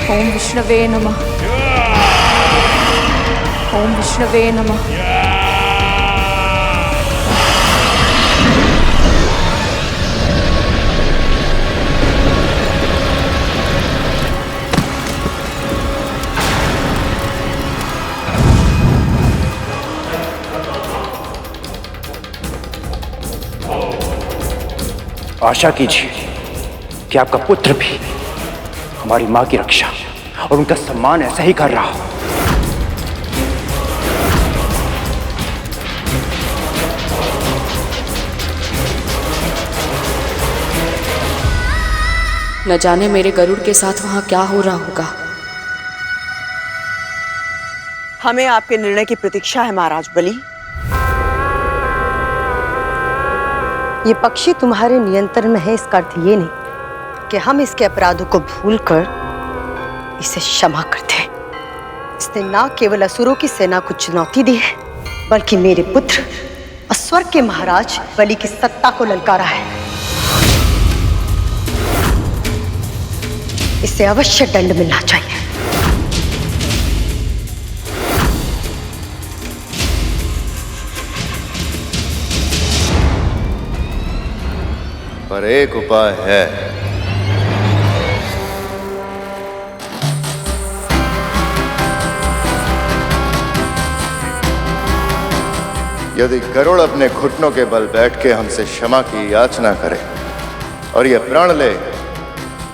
ओम विष्णवे नमः। ओम विष्णवे नमः। आशा कीजिए कि आपका पुत्र भी हमारी मां की रक्षा और उनका सम्मान ऐसा ही कर रहा हो। न जाने मेरे गरुड़ के साथ वहां क्या हो रहा होगा। हमें आपके निर्णय की प्रतीक्षा है महाराज बलि। ये पक्षी तुम्हारे नियंत्रण में है, इसका अर्थ ये नहीं कि हम इसके अपराधों को भूलकर इसे क्षमा करते हैं। इसने ना केवल असुरों की सेना को चुनौती दी है, बल्कि मेरे पुत्र और स्वर्ग के महाराज बलि की सत्ता को ललकारा है। इसे अवश्य दंड मिलना चाहिए। पर एक उपाय है। यदि गरुड़ अपने घुटनों के बल बैठ के हमसे क्षमा की याचना करे और यह प्रण ले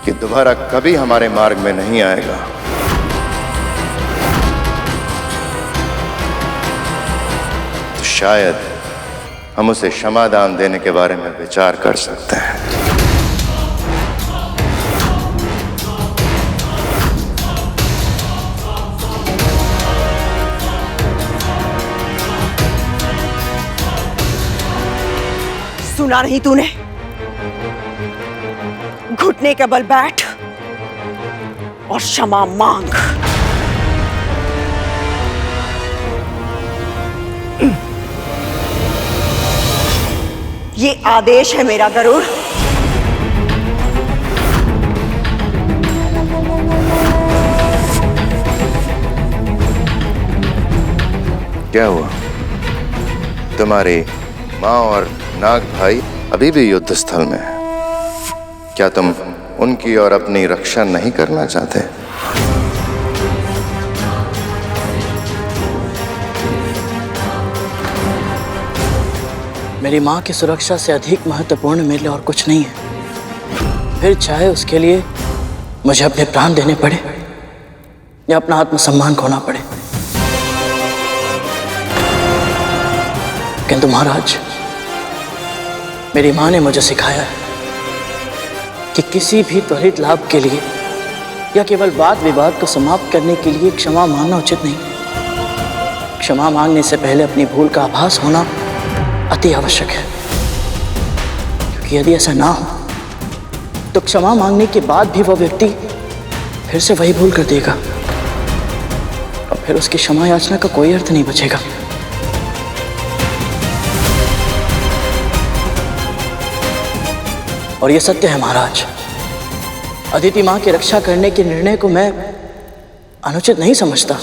कि दोबारा कभी हमारे मार्ग में नहीं आएगा, तो शायद हम उसे क्षमादान देने के बारे में विचार कर सकते हैं। सुना नहीं तूने? घुटने के बल बैठ और क्षमा मांग। ये आदेश है मेरा गरुड़। क्या हुआ? तुम्हारी माँ और नाग भाई अभी भी युद्ध स्थल में है। क्या तुम उनकी और अपनी रक्षा नहीं करना चाहते? मेरी माँ की सुरक्षा से अधिक महत्वपूर्ण मेरे लिए और कुछ नहीं है। फिर चाहे उसके लिए मुझे अपने प्राण देने पड़े या अपना आत्मसम्मान खोना पड़े। किंतु महाराज, मेरी माँ ने मुझे सिखाया है कि किसी भी त्वरित लाभ के लिए या केवल वाद विवाद को समाप्त करने के लिए क्षमा मांगना उचित नहीं। क्षमा मांगने से पहले अपनी भूल का आभास होना अति आवश्यक है, क्योंकि यदि ऐसा ना हो तो क्षमा मांगने के बाद भी वह व्यक्ति फिर से वही भूल कर देगा और फिर उसकी क्षमा याचना का कोई अर्थ नहीं बचेगा। और यह सत्य है महाराज, अदिति मां की रक्षा करने के निर्णय को मैं अनुचित नहीं समझता।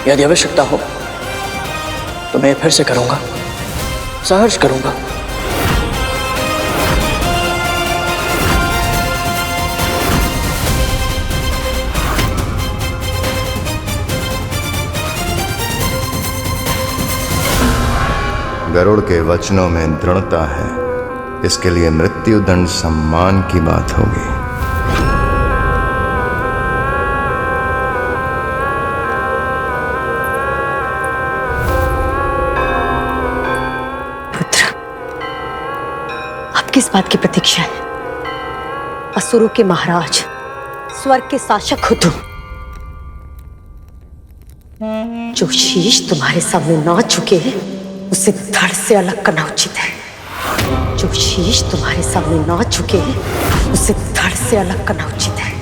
यदि आवश्यकता हो तो मैं फिर से करूंगा, सहर्ष करूंगा। गरुड़ के वचनों में दृढ़ता है, इसके लिए मृत्युदंड सम्मान की बात होगी। पुत्र, अब किस बात की प्रतीक्षा है? असुरों के महाराज, स्वर्ग के शासक हो तुम। जो शीश तुम्हारे सामने ना झुके उसे धड़ से अलग करना उचित है। जो शीश तुम्हारे सामने ना झुके उसे धड़ से अलग करना उचित है।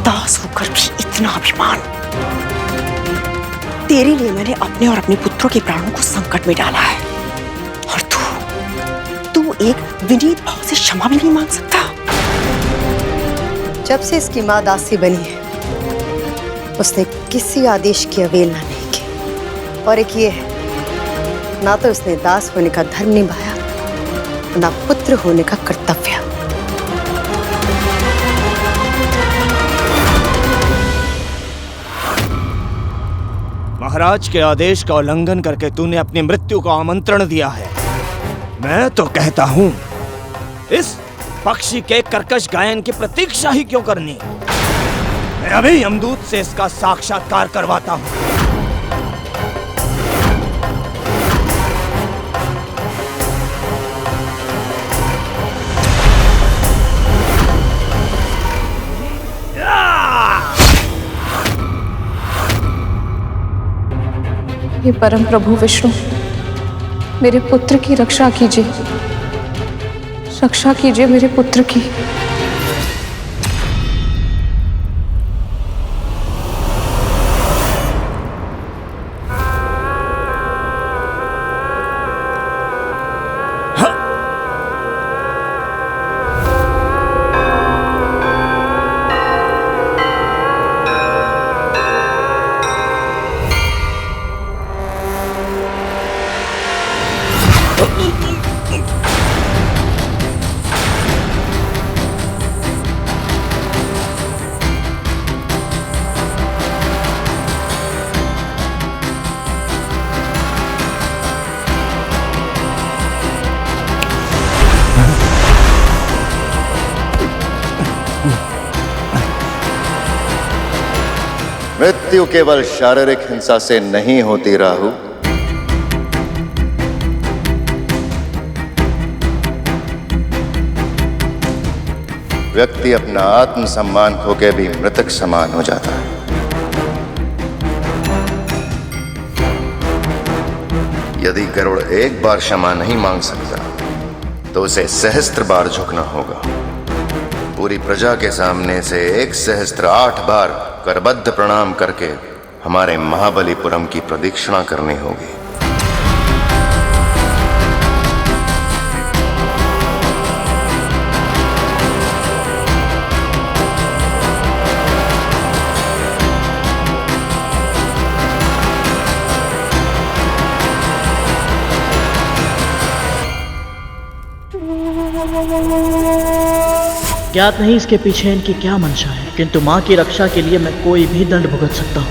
दास होकर भी इतना अभिमान। तेरे लिए मैंने अपने और अपने पुत्रों के प्राणों को संकट में डाला है, एक विनीत भाव से क्षमा भी नहीं मांग सकता? जब से इसकी माँ दासी बनी है उसने किसी आदेश की अवहेलना नहीं की। और एक ये है, ना तो उसने दास होने का धर्म निभाया, ना पुत्र होने का कर्तव्य। महाराज के आदेश का उल्लंघन करके तूने अपनी मृत्यु को आमंत्रण दिया है। मैं तो कहता हूं, इस पक्षी के कर्कश गायन की प्रतीक्षा ही क्यों करनी। मैं अभी यमदूत से इसका साक्षात्कार करवाता हूं। हे परम प्रभु विष्णु, मेरे पुत्र की रक्षा कीजिए, रक्षा कीजिए मेरे पुत्र की। मृत्यु केवल शारीरिक हिंसा से नहीं होती राहु। व्यक्ति अपना आत्मसम्मान खो के भी मृतक समान हो जाता है। यदि गरुड़ एक बार क्षमा नहीं मांग सकता तो उसे सहस्त्र बार झुकना होगा। पूरी प्रजा के सामने से 1 सहस्त्र 8 बार करबद्ध प्रणाम करके हमारे महाबलीपुरम की प्रदक्षिणा करनी होगी। ज्ञात नहीं इसके पीछे इनकी क्या मंशा है, किंतु मां की रक्षा के लिए मैं कोई भी दंड भुगत सकता हूं।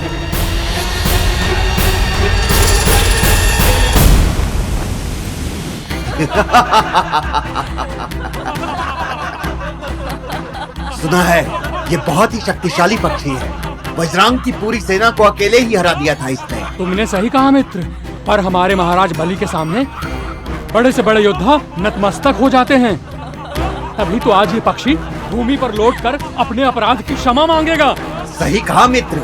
सुना है ये बहुत ही शक्तिशाली पक्षी है। वज्रांग की पूरी सेना को अकेले ही हरा दिया था इसने। तुमने सही कहा मित्र, पर हमारे महाराज बलि के सामने बड़े से बड़े योद्धा नतमस्तक हो जाते हैं। तभी तो आज ये पक्षी भूमि पर लौटकर अपने अपराध की क्षमा मांगेगा। सही कहा मित्र।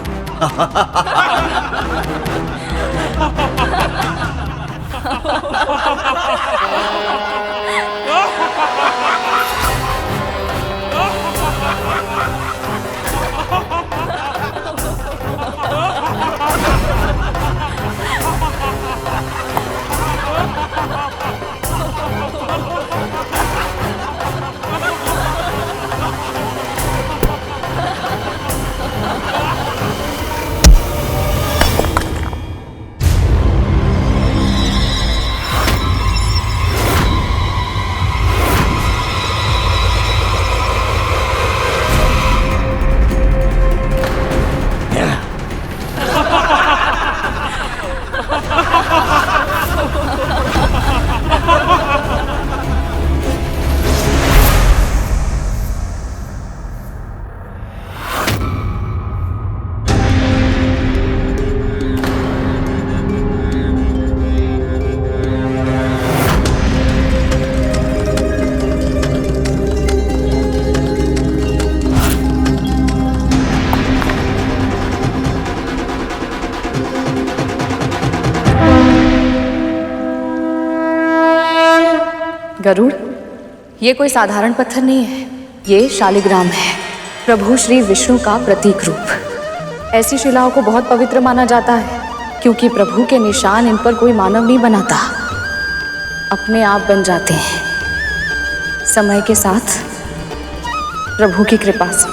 गरुड़, ये कोई साधारण पत्थर नहीं है, ये शालिग्राम है, प्रभु श्री विष्णु का प्रतीक रूप। ऐसी शिलाओं को बहुत पवित्र माना जाता है, क्योंकि प्रभु के निशान इन पर कोई मानव नहीं बनाता, अपने आप बन जाते हैं। समय के साथ प्रभु की कृपा से।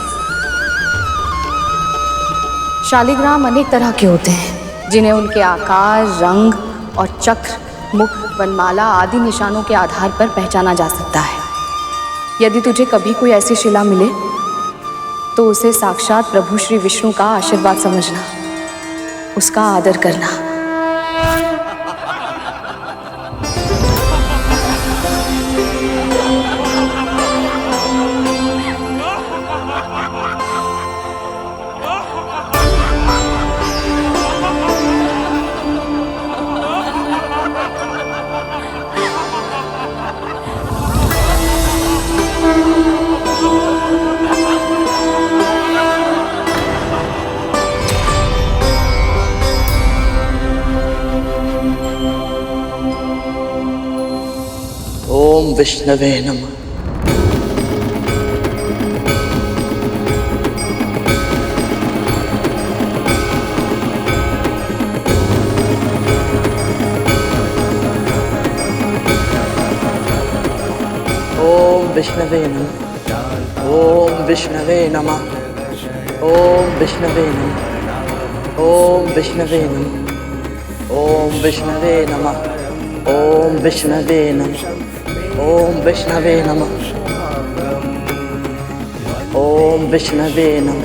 शालिग्राम अनेक तरह के होते हैं जिन्हें उनके आकार, रंग और चक्र, मुख, वनमाला आदि निशानों के आधार पर पहचाना जा सकता है। यदि तुझे कभी कोई ऐसी शिला मिले तो उसे साक्षात प्रभु श्री विष्णु का आशीर्वाद समझना, उसका आदर करना। ओम विष्णवे नमः। ओम विष्णवे नमः। ओम विष्णवे नमः। ओम विष्णवे नमः। ओम विष्णवे नमः। ओम विष्णवे नमः। ओम विष्णवे नमः। ओम विष्णवे नमः। ओम विष्णवे नमः।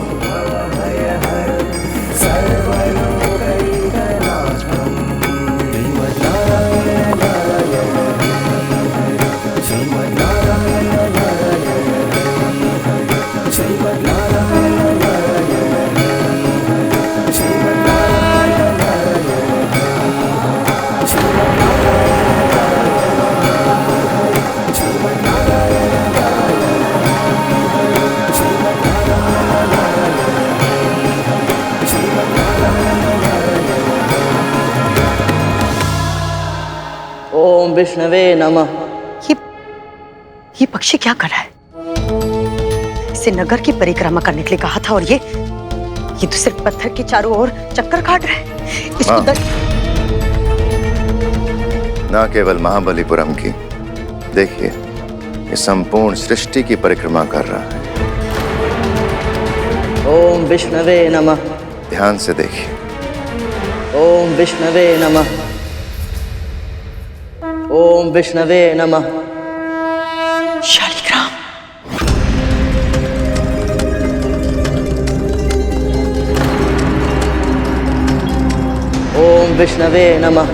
ओम विष्णवे नमः। ये पक्षी क्या कर रहा है? इसे नगर की परिक्रमा करने के लिए कहा था और ये तो सिर्फ पत्थर के चारों ओर चक्कर काट रहा है। इसको ना केवल महाबलीपुरम की, देखिए ये संपूर्ण सृष्टि की परिक्रमा कर रहा है। ओम विष्णवे नमः। ध्यान से देखिए। ओम विष्णवे नमः। ओम विष्णवे नमः। शालिग्राम। ओम विष्णवे नमः।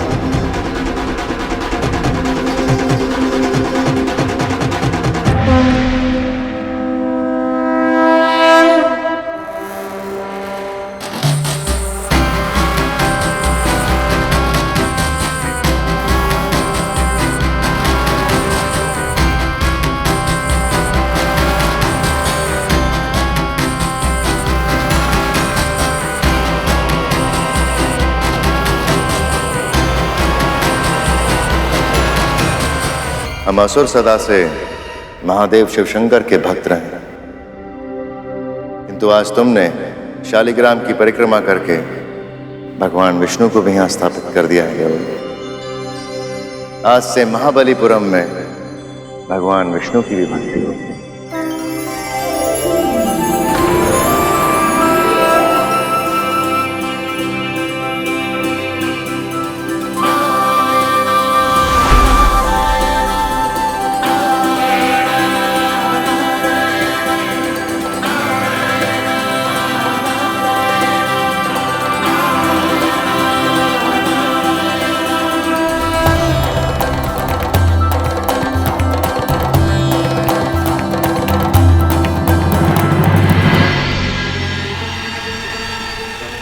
हम असुर सदा से महादेव शिवशंकर के भक्त रहे, किंतु आज तुमने शालिग्राम की परिक्रमा करके भगवान विष्णु को भी यहाँ स्थापित कर दिया है। आज से महाबलीपुरम में भगवान विष्णु की भी भक्ति होगी।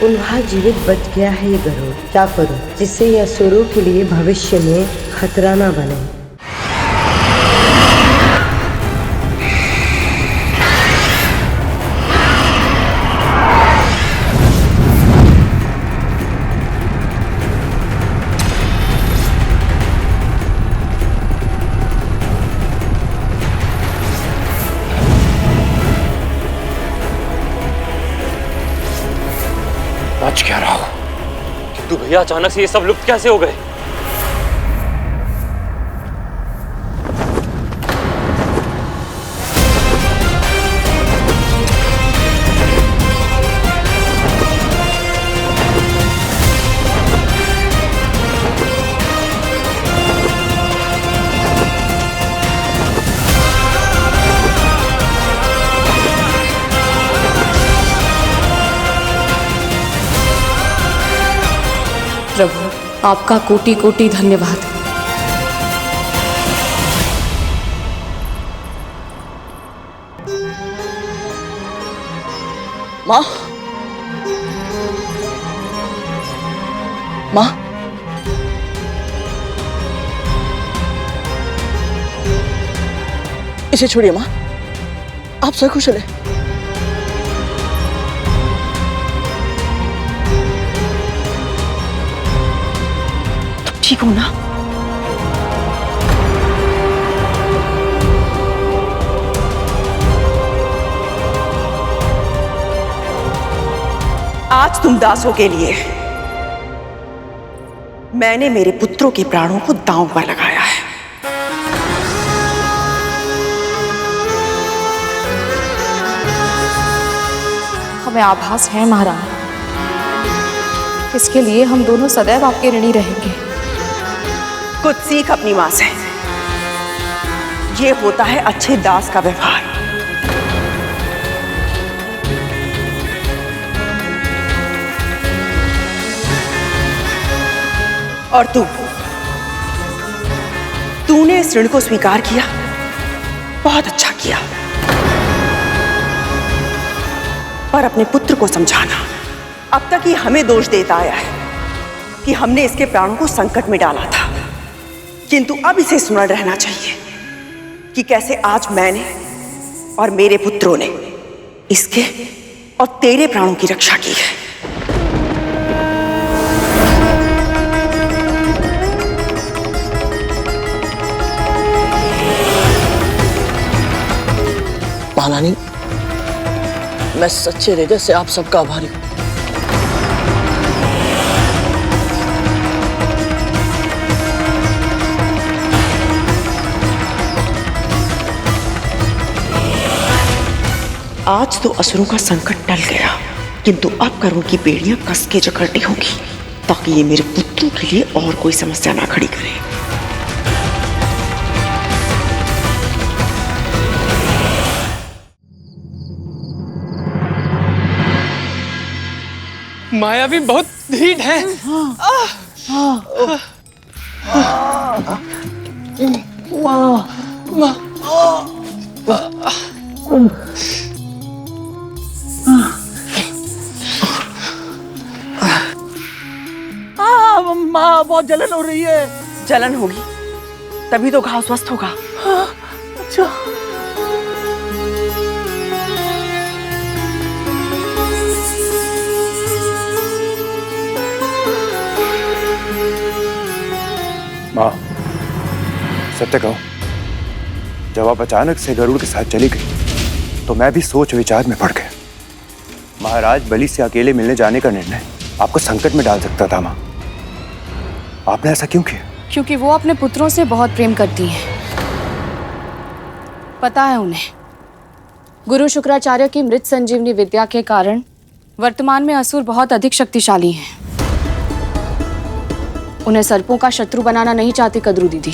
उन्हा जीवित बच गया है ये गरुड़। क्या करूं जिससे यह असुरों के लिए भविष्य में खतरा ना बने। बच क्या रहा हो, किंतु भैया अचानक से ये सब लुप्त कैसे हो गए? प्रभु, आपका कोटि कोटि धन्यवाद। माँ, माँ, इसे छोड़िए माँ, आप सकुशल हैं? तुम ठीक हो ना? आज तुम दासों के लिए मैंने मेरे पुत्रों के प्राणों को दांव पर लगाया है। हमें आभास है महारानी, इसके लिए हम दोनों सदैव आपके ऋणी रहेंगे। कुछ सीख अपनी मां से। ये होता है अच्छे दास का व्यवहार। और तूने इस ऋण को स्वीकार किया, बहुत अच्छा किया। पर अपने पुत्र को समझाना। अब तक ये हमें दोष देता आया है कि हमने इसके प्राणों को संकट में डाला था, किंतु अब इसे स्मरण रहना चाहिए कि कैसे आज मैंने और मेरे पुत्रों ने इसके और तेरे प्राणों की रक्षा की है। महारानी, मैं सच्चे हृदय से आप सबका आभारी हूं। आज तो असुरों का संकट टल गया, किंतु अब करुण की बेड़ियां कस के जकड़नी होगी ताकि ये मेरे पुत्रों के लिए और कोई समस्या ना खड़ी करे। माया भी बहुत ढीठ है। माँ, बहुत जलन हो रही है। जलन होगी तभी तो घाव स्वस्थ होगा। अच्छा। माँ, सत्य कहो, जब आप अचानक से गरुड़ के साथ चली गई तो मैं भी सोच विचार में पड़ गया। महाराज बलि से अकेले मिलने जाने का निर्णय आपको संकट में डाल सकता था। माँ, आपने ऐसा क्यों किया? क्योंकि वो अपने पुत्रों से बहुत प्रेम करती हैं। पता है उन्हें, गुरु शुक्राचार्य की मृत संजीवनी विद्या के कारण वर्तमान में असुर बहुत अधिक शक्तिशाली हैं। उन्हें सर्पों का शत्रु बनाना नहीं चाहती कद्रू दीदी।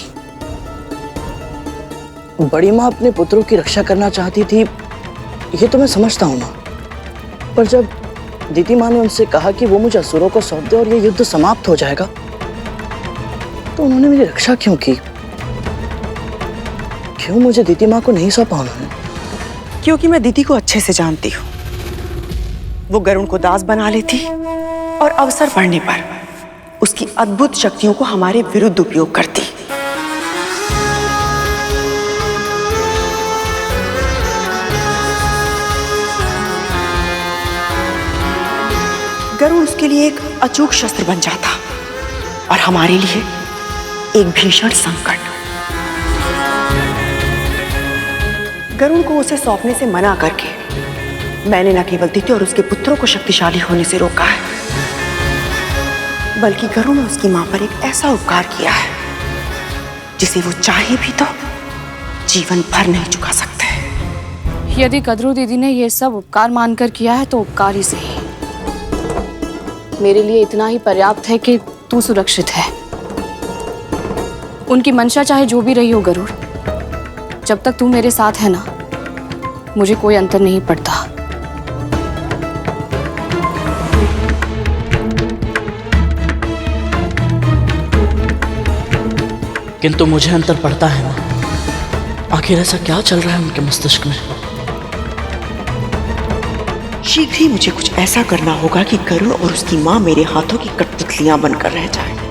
बड़ी माँ अपने पुत्रों की रक्षा करना चाहती थी, ये तो मैं समझता हूँ माँ। पर जब दीदी माँ ने उनसे कहा कि वो मुझे असुरों को सौंप दे और ये युद्ध समाप्त हो जाएगा, तो उन्होंने मेरी रक्षा क्यों की? क्यों मुझे दीदी माँ को नहीं सौंपा उन्होंने? क्योंकि मैं दीदी को अच्छे से जानती हूँ। वो गरुड़ को दास बना लेती और अवसर पड़ने पर उसकी अद्भुत शक्तियों को हमारे विरुद्ध उपयोग करती। गरुड़ उसके लिए एक अचूक शस्त्र बन जाता और हमारे लिए एक भीषण संकट। गरुड़ को उसे सौंपने से मना करके मैंने न केवल दीदी और उसके पुत्रों को शक्तिशाली होने से रोका है, बल्कि गरुड़ ने उसकी मां पर एक ऐसा उपकार किया है जिसे वो चाहे भी तो जीवन भर नहीं चुका सकते। यदि कद्रू दीदी ने ये सब उपकार मानकर किया है तो उपकार ही सही। मेरे लिए इतना ही पर्याप्त है कि तू सुरक्षित है। उनकी मंशा चाहे जो भी रही हो गरुड़, जब तक तू मेरे साथ है ना, मुझे कोई अंतर नहीं पड़ता। किंतु मुझे अंतर पड़ता है माँ। आखिर ऐसा क्या चल रहा है उनके मस्तिष्क में? शीघ्र ही मुझे कुछ ऐसा करना होगा कि गरुड़ और उसकी माँ मेरे हाथों की कठपुतलियां बनकर रह जाए।